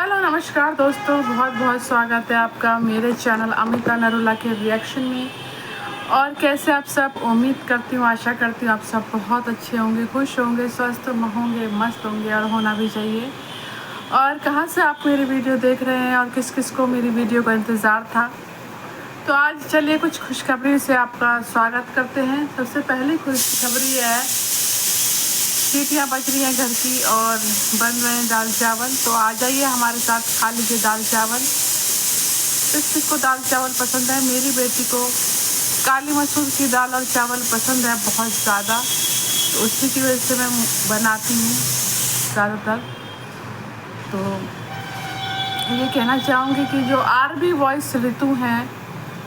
Hello नमस्कार दोस्तों, बहुत बहुत स्वागत है आपका मेरे चैनल अमिता नरूला के रिएक्शन में। और कैसे आप सब, उम्मीद करती हूँ, आशा करती हूँ आप सब बहुत अच्छे होंगे, खुश होंगे, स्वस्थ होंगे, मस्त होंगे और होना भी चाहिए। और कहाँ से आप मेरी वीडियो देख रहे हैं और किस किस को मेरी वीडियो का इंतज़ार था। तो आज चलिए कुछ खुशखबरी से आपका स्वागत करते हैं। सबसे पहली खुशखबरी है, सीटियाँ बज रही हैं घर की और बन रहे हैं दाल चावल। तो आ जाइए हमारे साथ, खा लीजिए दाल चावल। किसको दाल चावल पसंद है? मेरी बेटी को काली मसूर की दाल और चावल पसंद है बहुत ज़्यादा, तो उसी की वजह से मैं बनाती हूँ ज़्यादातर। तो ये कहना चाहूँगी कि जो आरबी वॉइस ऋतु हैं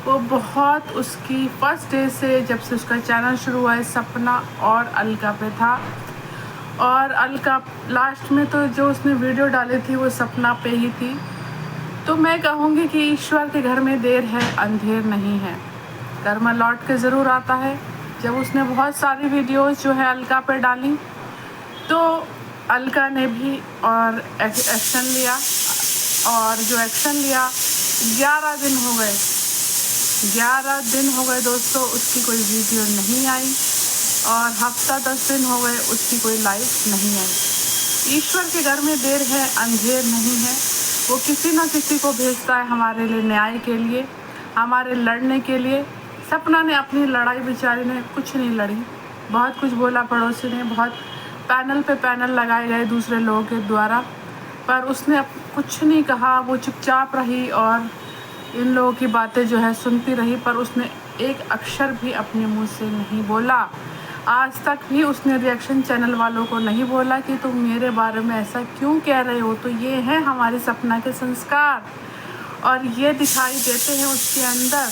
वो बहुत, उसकी फर्स्ट डे से जब से उसका चैनल शुरू हुआ है, सपना और अलका पे था। और अलका लास्ट में तो जो उसने वीडियो डाली थी वो सपना पे ही थी। तो मैं कहूँगी कि ईश्वर के घर में देर है अंधेर नहीं है, कर्म लौट के ज़रूर आता है। जब उसने बहुत सारी वीडियोस जो है अलका पे डाली, तो अलका ने भी और एक्शन लिया, और जो एक्शन लिया 11 दिन हो गए, 11 दिन हो गए दोस्तों, उसकी कोई वीडियो नहीं आई। और हफ्ता 10 दिन हो गए, उसकी कोई लाइव नहीं आई। ईश्वर के घर में देर है अंधेर नहीं है, वो किसी न किसी को भेजता है हमारे लिए, न्याय के लिए, हमारे लड़ने के लिए। सपना ने अपनी लड़ाई बेचारी ने कुछ नहीं लड़ी, बहुत कुछ बोला पड़ोसी ने, बहुत पैनल पे पैनल लगाए गए दूसरे लोगों के द्वारा, पर उसने कुछ नहीं कहा। वो चुपचाप रही और इन लोगों की बातें जो है सुनती रही, पर उसने एक अक्षर भी अपने मुंह से नहीं बोला। आज तक भी उसने रिएक्शन चैनल वालों को नहीं बोला कि तुम मेरे बारे में ऐसा क्यों कह रहे हो। तो ये है हमारी सपना के संस्कार, और ये दिखाई देते हैं उसके अंदर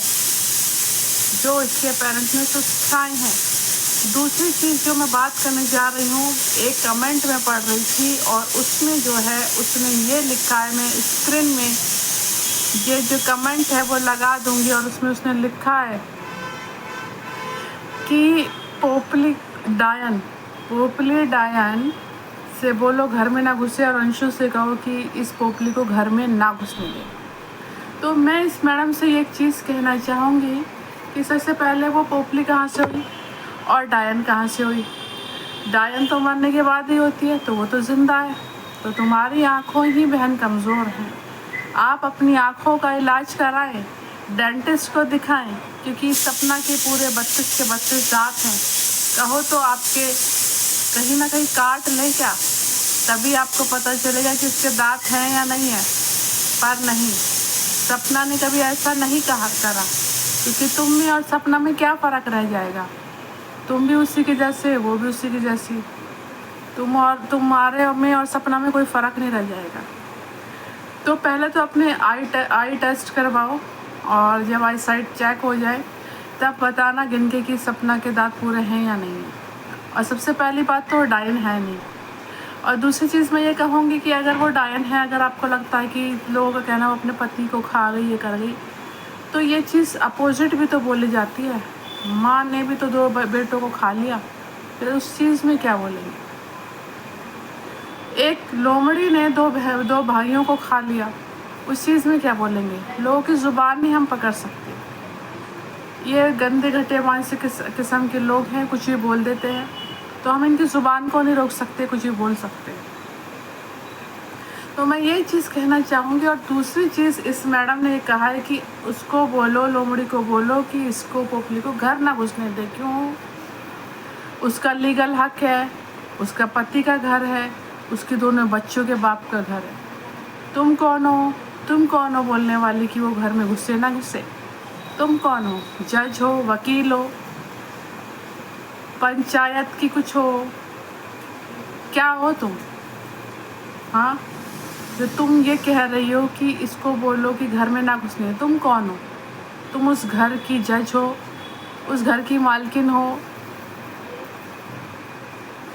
जो इसके पेरेंट्स ने तो सिखाए हैं। दूसरी चीज़ जो मैं बात करने जा रही हूँ, एक कमेंट में पढ़ रही थी और उसमें जो है उसने ये लिखा है, मैं स्क्रीन में ये जो कमेंट है वो लगा दूंगी, और उसमें उसने लिखा है कि पोपली डायन से बोलो घर में ना घुसे, और अंशु से कहो कि इस पोपली को घर में ना घुसने दे। तो मैं इस मैडम से एक चीज़ कहना चाहूँगी कि सबसे पहले वो पोपली कहाँ से हुई और डायन कहाँ से हुई? डायन तो मरने के बाद ही होती है, तो वो तो ज़िंदा है। तो तुम्हारी आँखों ही बहन कमज़ोर हैं, आप अपनी आँखों का इलाज कराएं, डेंटिस्ट को दिखाएं, क्योंकि सपना के पूरे 32 के 32 दांत हैं। कहो तो आपके कहीं ना कहीं काट लें क्या, तभी आपको पता चलेगा कि इसके दांत हैं या नहीं है। पर नहीं, सपना ने कभी ऐसा नहीं करा, क्योंकि तुम में और सपना में क्या फ़र्क रह जाएगा? तुम भी उसी के जैसे, वो भी उसी की जैसी। तुम्हारे में और सपना में कोई फ़र्क नहीं रह जाएगा। तो पहले तो अपने आई टेस्ट करवाओ, और जब आई साइट चेक हो जाए तब बताना गिनके कि सपना के दांत पूरे हैं या नहीं है। और सबसे पहली बात तो डायन है नहीं। और दूसरी चीज़ मैं ये कहूँगी कि अगर वो डायन है, अगर आपको लगता है कि लोगों का कहना वो अपने पति को खा गई, ये कर गई, तो ये चीज़ अपोजिट भी तो बोली जाती है। माँ ने भी तो 2 बेटों को खा लिया, फिर उस चीज़ में क्या बोलेंगे? एक लोमड़ी ने 2 भाइयों को खा लिया, उस चीज़ में क्या बोलेंगे? लोगों की ज़ुबान नहीं हम पकड़ सकते। ये गंदे घटे मानसिक किस्म के लोग हैं, कुछ भी बोल देते हैं, तो हम इनकी ज़ुबान को नहीं रोक सकते, कुछ भी बोल सकते। तो मैं ये चीज़ कहना चाहूँगी। और दूसरी चीज़, इस मैडम ने कहा है कि उसको बोलो, लोमड़ी को बोलो कि इसको, पोपली को घर ना घुसने दे। क्यों? उसका लीगल हक है, उसका पति का घर है, उसके दोनों बच्चों के बाप का घर है। तुम कौन हो बोलने वाली कि वो घर में घुसे ना घुसे? तुम कौन हो? जज हो, वकील हो, पंचायत की कुछ हो, क्या हो तुम? हाँ, जो तुम ये कह रही हो कि इसको बोलो कि घर में ना घुसने, तुम कौन हो? तुम उस घर की जज हो, उस घर की मालकिन हो,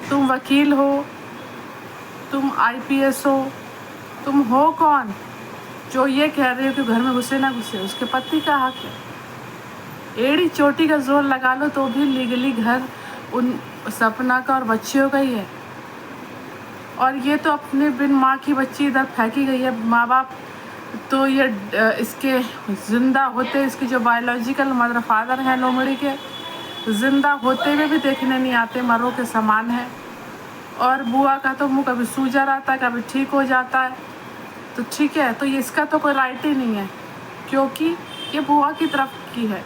तुम वकील हो, तुम आईपीएस हो, तुम हो कौन जो ये कह रही हो कि घर में घुसे ना घुसे? उसके पति का हक है। एड़ी चोटी का जोर लगा लो तो भी लीगली घर उन सपना का और बच्चियों का ही है। और ये तो अपने बिन माँ की बच्ची इधर फेंकी गई है। माँ बाप तो ये इसके ज़िंदा होते, इसके जो बायोलॉजिकल मदर फादर हैं लोमड़ी के, ज़िंदा होते हुए भी देखने नहीं आते, मरों के समान है। और बुआ का तो मुँह कभी सूजा रहता है, कभी ठीक हो जाता है। तो ठीक है, तो इसका तो कोई राइट ही नहीं है, क्योंकि ये बुआ की तरफ की है।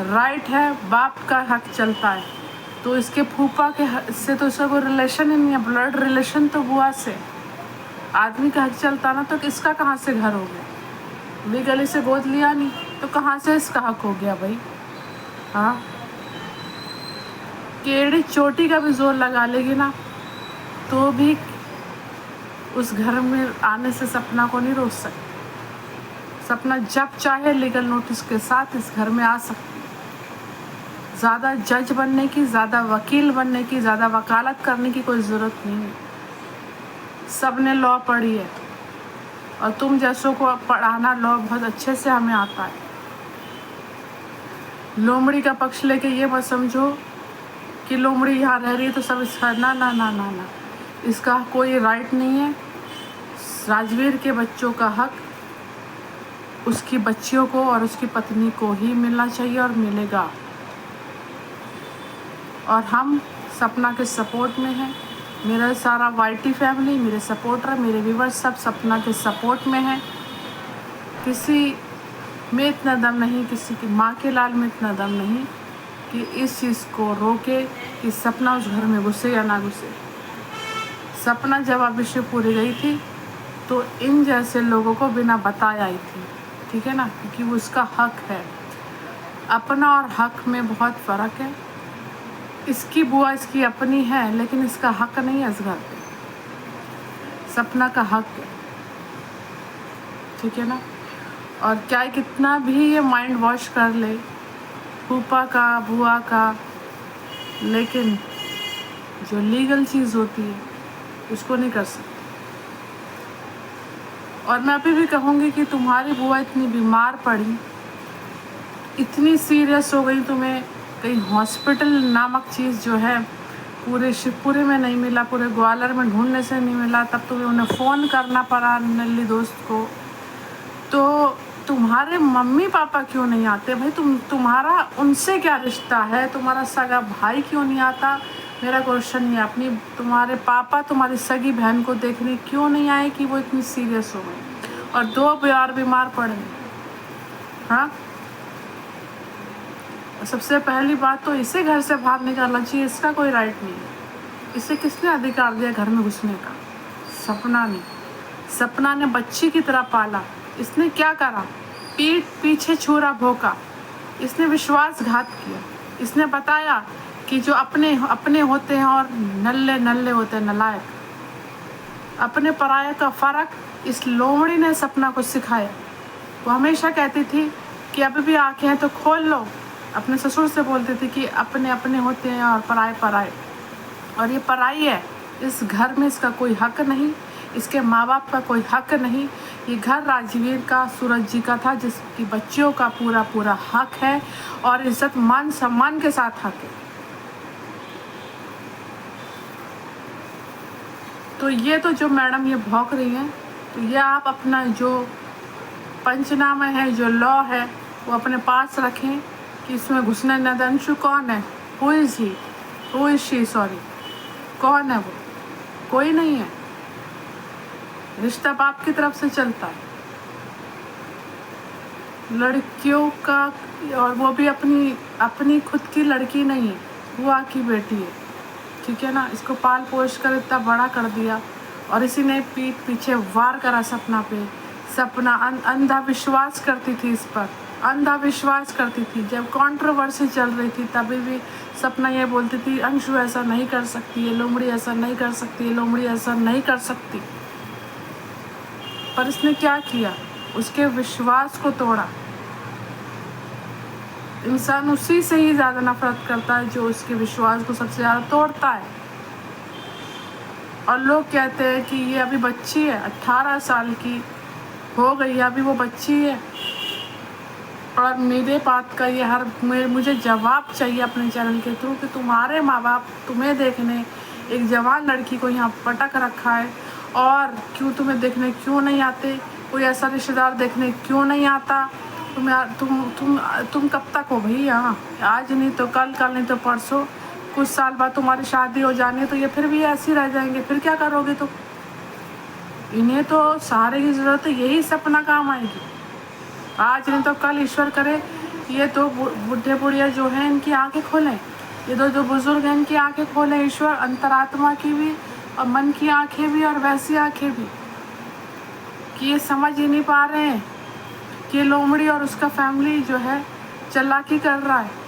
राइट है, बाप का हक चलता है, तो इसके फूफा के से तो इसका कोई रिलेशन ही नहीं है। ब्लड रिलेशन तो बुआ से। आदमी का हक चलता ना, तो इसका कहाँ से घर हो गया? लीगली से गोद लिया नहीं, तो कहाँ से इसका हक हो गया भाई? हाँ, केड़ी चोटी का भी जोर लगा लेगी ना, तो भी उस घर में आने से सपना को नहीं रोक सकती। सपना जब चाहे लीगल नोटिस के साथ इस घर में आ सकती है। ज़्यादा जज बनने की, ज़्यादा वकील बनने की, ज़्यादा वकालत करने की कोई ज़रूरत नहीं है। सब ने लॉ पढ़ी है, और तुम जैसों को पढ़ाना लॉ बहुत अच्छे से हमें आता है। लोमड़ी का पक्ष लेके ये मत समझो कि लोमड़ी यहाँ रह रही है तो सब इसका, ना ना ना ना ना, इसका कोई राइट नहीं है। राजवीर के बच्चों का हक उसकी बच्चियों को और उसकी पत्नी को ही मिलना चाहिए, और मिलेगा। और हम सपना के सपोर्ट में हैं। मेरा सारा वाईटी फैमिली, मेरे सपोर्टर, मेरे व्यूवर्स सब सपना के सपोर्ट में हैं। किसी में इतना दम नहीं, किसी की माँ के लाल में इतना दम नहीं कि इस चीज़ को रोके कि सपना उस घर में घुसे या ना घुसे। सपना जब अभिषेकपुरी गई थी तो इन जैसे लोगों को बिना बताए आई थी, ठीक है ना, क्योंकि वो उसका हक है। अपना और हक में बहुत फ़र्क है। इसकी बुआ इसकी अपनी है, लेकिन इसका हक नहीं है इस घर पे। सपना का हक है, ठीक है ना। और क्या कितना भी ये माइंड वॉश कर ले फूफा का, बुआ का, लेकिन जो लीगल चीज़ होती है उसको नहीं कर सकती। और मैं अभी भी कहूँगी कि तुम्हारी बुआ इतनी बीमार पड़ी, इतनी सीरियस हो गई, तुम्हें कहीं हॉस्पिटल नामक चीज़ जो है पूरे शिवपुरी में नहीं मिला, पूरे ग्वालियर में ढूंढने से नहीं मिला, तब तुम्हें उन्हें फ़ोन करना पड़ा नल्ली दोस्त को। तो तुम्हारे मम्मी पापा क्यों नहीं आते भाई? तुम्हारा उनसे क्या रिश्ता है? तुम्हारा सगा भाई क्यों नहीं आता? मेरा क्वेश्चन ये अपनी, तुम्हारे पापा तुम्हारी सगी बहन को देखने क्यों नहीं आए कि वो इतनी सीरियस हो गई और 2 बार बीमार पड़े? हाँ, सबसे पहली बात तो इसे घर से बाहर निकालना चाहिए। इसका कोई राइट नहीं है। इसे किसने अधिकार दिया घर में घुसने का? सपना ने। सपना ने बच्ची की तरह पाला। इसने क्या करा? पीठ पीछे छुरा भोंका। इसने विश्वासघात किया। इसने बताया कि जो अपने अपने होते हैं और नल्ले नल्ले होते हैं, नलायक, अपने पराये का फ़र्क इस लोमड़ी ने सपना को सिखाया। वो हमेशा कहती थी कि अभी भी आँखें हैं तो खोल लो। अपने ससुर से बोलती थी कि अपने अपने होते हैं और पराये पराये, और ये पराई है। इस घर में इसका कोई हक नहीं, इसके माँ बाप का कोई हक नहीं। ये घर राजवीर का, सूरज जी का था, जिसकी बच्चियों का पूरा पूरा हक है और इज्जत मान सम्मान के साथ हक है। तो ये तो जो मैडम ये भौंक रही हैं, तो ये आप अपना जो पंचनामा है, जो लॉ है, वो अपने पास रखें कि इसमें घुसने न दें। अंशु कौन है? Who is he? Who is she? Sorry, कौन है वो? कोई नहीं है। रिश्ता बाप की तरफ से चलता है। लड़कियों का, और वो भी अपनी खुद की लड़की नहीं है, बुआ की बेटी है, ठीक है ना। इसको पाल पोष कर इतना बड़ा कर दिया, और इसी ने पीठ पीछे वार करा सपना पे। सपना अंधा विश्वास करती थी इस पर, अंधा विश्वास करती थी। जब कंट्रोवर्सी चल रही थी तभी भी सपना ये बोलती थी, अंशु ऐसा नहीं कर सकती है, लोमड़ी ऐसा नहीं कर सकती है, लोमड़ी ऐसा नहीं कर सकती। पर इसने क्या किया? उसके विश्वास को तोड़ा। इंसान उसी से ही ज़्यादा नफरत करता है जो उसके विश्वास को सबसे ज़्यादा तोड़ता है। और लोग कहते हैं कि ये अभी बच्ची है, 18 साल की हो गई है, अभी वो बच्ची है। और मेरे बात का ये मुझे जवाब चाहिए अपने चैनल के थ्रू कि तुम्हारे माँ बाप तुम्हें देखने एक जवान लड़की को यहाँ पटक रखा है, और क्यों तुम्हें देखने क्यों नहीं आते, कोई ऐसा रिश्तेदार देखने क्यों नहीं आता, तुम कब तक हो भैया, आज नहीं तो कल, कल नहीं तो परसों, कुछ साल बाद तुम्हारी शादी हो जानी है तो ये फिर भी ऐसे ही रह जाएंगे, फिर क्या करोगे तुम? इन्हें तो सहारे की ज़रूरत है, यही सपना काम आएगी। आज नहीं तो कल ईश्वर करे ये तो बुढ़े बुढ़िया जो है इनकी आंखें खोलें, ये जो बुजुर्ग हैं इनकी आंखें खोलें ईश्वर, अंतरात्मा की भी और मन की आंखें भी और वैसी आंखें भी, कि ये समझ ही नहीं पा रहे हैं कि लोमड़ी और उसका फैमिली जो है चालाकी कर रहा है।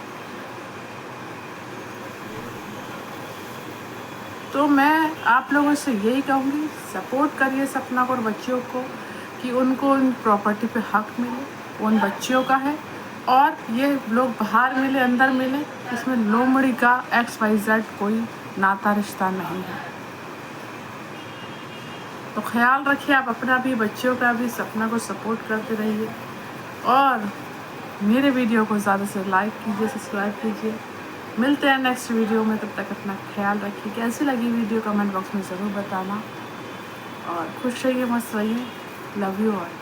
तो मैं आप लोगों से यही कहूँगी, सपोर्ट करिए सपना को और बच्चियों को, कि उनको उन प्रॉपर्टी पे हक मिले, उन बच्चियों का है, और ये लोग बाहर मिले अंदर मिले, इसमें लोमड़ी का XYZ कोई नाता रिश्ता नहीं है। तो ख्याल रखिए आप अपना भी, बच्चियों का भी, सपना को सपोर्ट करते रहिए, और मेरे वीडियो को ज़्यादा से लाइक कीजिए, सब्सक्राइब कीजिए। मिलते हैं नेक्स्ट वीडियो में, तब तक अपना ख्याल रखिए। कैसी लगी वीडियो कमेंट बॉक्स में ज़रूर बताना, और खुश रहिए, मस्त रहिए। Love you all.